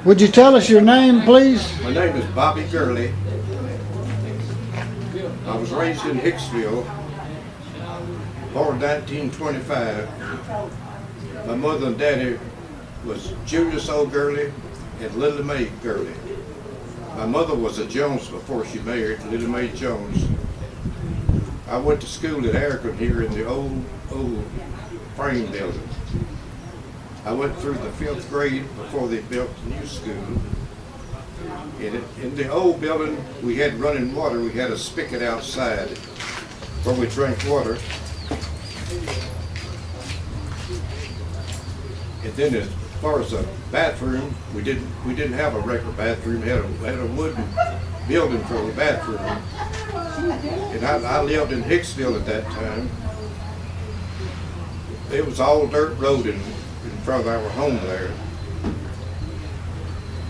Would you tell us your name, please? My name is Bobby Gurley. I was raised in Hicksville, born 1925. My mother and daddy was Julius O. Gurley and Lily Mae Gurley. My mother was a Jones before she married, Lily Mae Jones. I went to school at Aragon here in the old frame building. I went through the 5th grade before they built the new school. In the old building, we had running water. We had a spigot outside where we drank water. And then as far as the bathroom, we didn't have a regular bathroom. We had a wooden building for the bathroom. And I lived in Hicksville at that time. It was all dirt road in front of our home there.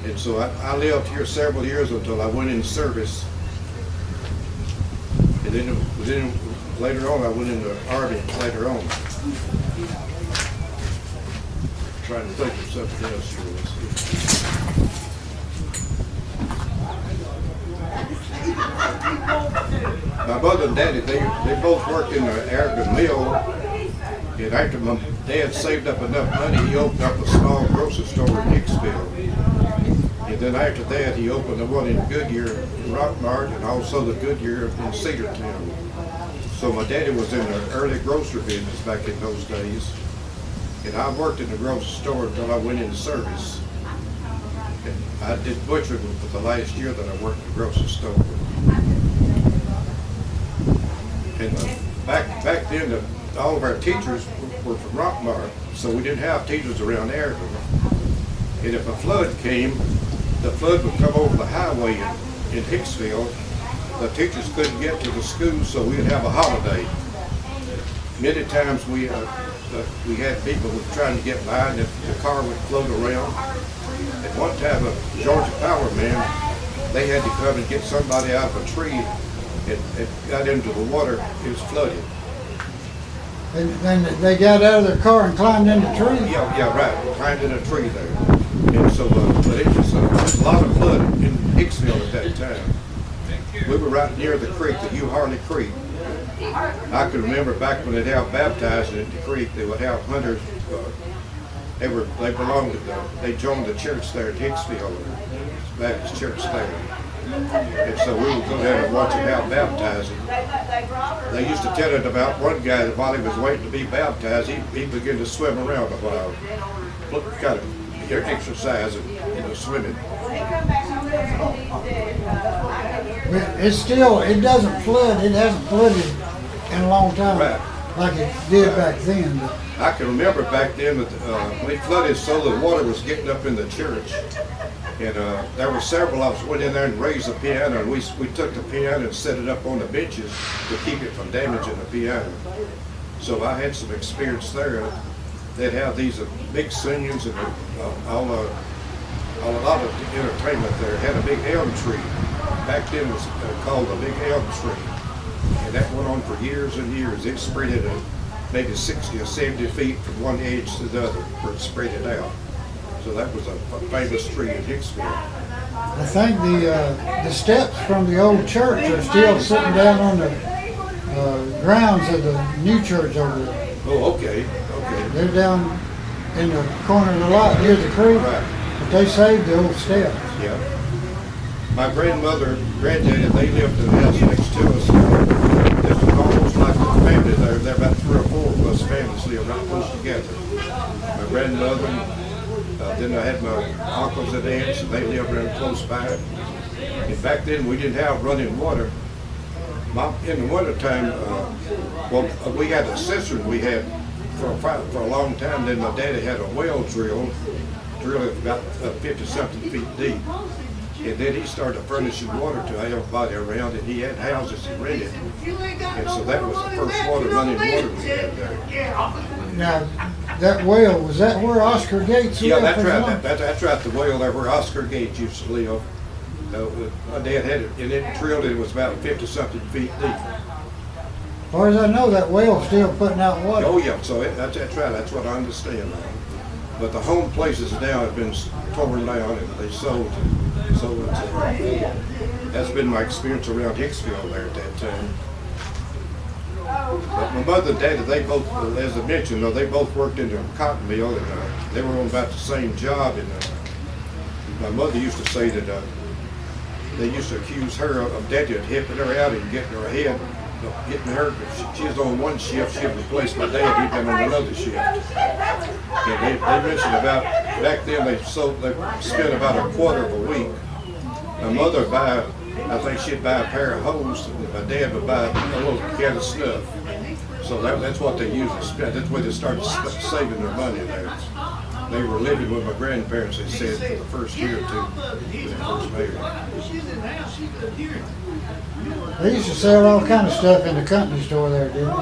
And so I lived here several years until I went in service. And then later on I went in the Army later on. Trying to think of something else here. My mother and daddy, they both worked in the Aragon mill. And after my dad saved up enough money, he opened up a small grocery store in Hicksville. And then after that, he opened the one in Goodyear, in Rockmart, and also the Goodyear in Cedartown. So my daddy was in the early grocery business back in those days. And I worked in the grocery store until I went into service. And I did butchering for the last year that I worked in the grocery store. And back then, all of our teachers were from Rockmart, so we didn't have teachers around Aragon. And if a flood came, the flood would come over the highway in Hicksville. The teachers couldn't get to the school, so we'd have a holiday. Many times we had people who were trying to get by, and the car would float around. At one time, a Georgia Power man, they had to come and get somebody out of a tree and got into the water. It was flooded. And then they got out of their car and climbed in the tree? Yeah, right. Climbed in a tree there. And so, but it was a lot of flood in Hicksville at that time. We were right near the creek, the Hugh Harley Creek. I can remember back when they'd have baptizing at the creek, they would have hunters. They joined the church there at Hicksville, Baptist church there. And so we would go down and watch them have baptizing. They used to tell it about one guy that while he was waiting to be baptized, he began to swim around a while, kind of exercise and swimming. It doesn't flood. It hasn't flooded in a long time, right, like it did back then. But I can remember back then that when it flooded, so the water was getting up in the church. And there were several of us went in there and raised the piano, and we took the piano and set it up on the benches to keep it from damaging the piano. So I had some experience there. They'd have these big singings and a lot of entertainment there. It had a big elm tree. Back then it was called a big elm tree. And that went on for years and years. It spread it maybe 60 or 70 feet from one edge to the other where it spread it out. So that was a famous tree in Hicksville. I think the steps from the old church are still sitting down on the grounds of the new church over there. Oh, okay. They're down in the corner of the lot near the creek, right, but they saved the old steps. Yeah. My grandmother and granddaddy, they lived in the house next to us. It's almost like a family there. There are about 3 or 4 of us families live right close together. My grandmother, then I had my uncles and aunts, and they lived around close by. And back then we didn't have running water. In the wintertime, we had a cistern we had for a long time. Then my daddy had a well drilled about 50-something feet deep. And then he started furnishing water to everybody around, and he had houses he rented. And so that was the first running water we had there. Now, that well, was that where Oscar Gates lived? Yeah, that's right. That's right, the well there where Oscar Gates used to live. My dad had it, and it drilled, it was about 50-something feet deep. As far as I know, that well's still putting out water. Oh yeah, so that's right, that's what I understand now. But the home places now have been torn down and they sold. So that's been my experience around Hicksville there at that time. But my mother and daddy, they both, as I mentioned, they both worked in a cotton mill, and they were on about the same job. And my mother used to say that they used to accuse her of daddy of hipping her out and getting her ahead, getting her. She was on one shift, she replaced my dad, he'd been on another shift. And they mentioned about back then they spent about a quarter of a week. My mother would buy, I think she'd buy a pair of hose, and my dad would buy a little can of snuff. So that's what they usually spent. That's where they started saving their money there. They were living with my grandparents, they said, for the first year or two when they first married. They used to sell all kind of stuff in the company store there, didn't they?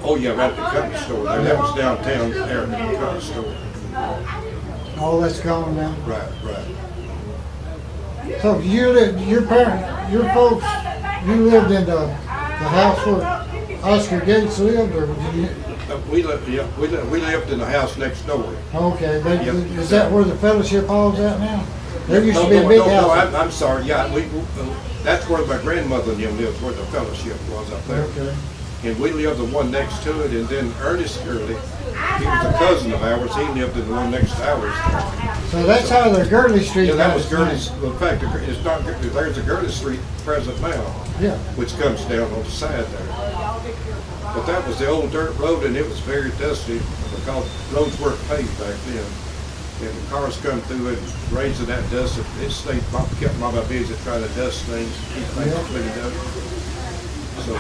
Oh yeah, right at the company store there. That was downtown Aragon company store. All that's gone now. Right. So your folks, you lived in the house where Oscar Gates lived, or did you? We lived in the house next door. Okay, but Yep. is that where the fellowship hall's at now? There used to be a big house. No, I'm sorry. Yeah, that's where my grandmother and them lived, where the fellowship was up there. Okay. And we lived the one next to it, and then Ernest Gurley, he was a cousin of ours, he lived in the one next to ours. So that's how the Gurley Street. Yeah, that was got Gurley's. its In fact, it's not. There's a Gurley Street present now, name. Yeah. which comes down on the side there. But that was the old dirt road, and it was very dusty because roads weren't paved back then. And the cars come through it, raising that dust. They kept my busy trying to dust things, keep things cleaned up. So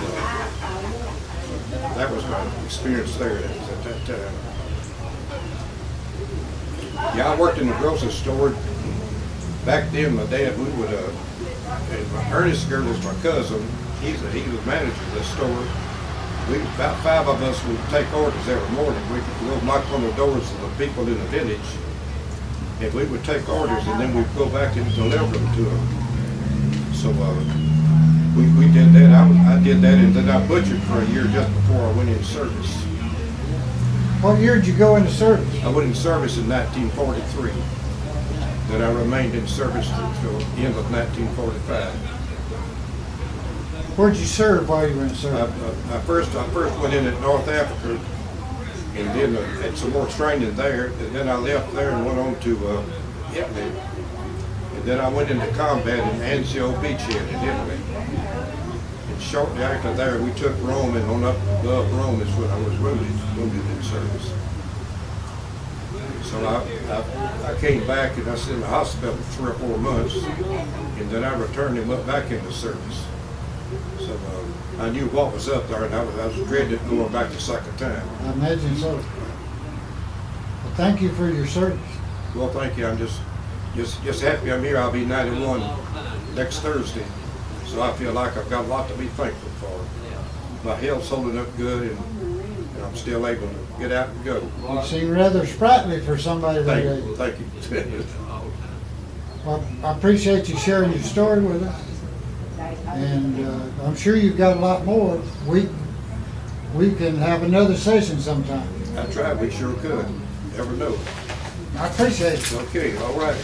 that was my experience there at that time. Yeah, I worked in the grocery store. Back then, my dad, we would, and Ernest Gurley is my cousin. He was manager of the store. About 5 of us would take orders every morning. We'd knock on the doors of the people in the village, and we would take orders, and then we'd go back and deliver them to them. So we did that. I did that, and then I butchered for a year just before I went in service. What year did you go into service? I went in service in 1943. Then I remained in service until the end of 1945. Where'd you serve while you were in service? I first went in at North Africa, and then had some more training there. And then I left there and went on to Italy. And then I went into combat in Anzio Beachhead in Italy. And shortly after there, we took Rome, and on up above Rome is when I was wounded in service. So I came back, and I was in the hospital for 3 or 4 months, and then I returned and went back into service. So I knew what was up there, and I was dreading going back the second time. I imagine so. Well, thank you for your service. Well, thank you. I'm just happy I'm here. I'll be 91 next Thursday, so I feel like I've got a lot to be thankful for. My health's holding up good, and I'm still able to get out and go. You seem rather sprightly for somebody that age. Thank you. Well, I appreciate you sharing your story with us. And I'm sure you've got a lot more. We can have another session sometime. I tried. We sure could. Never know. I appreciate it. Okay. All right.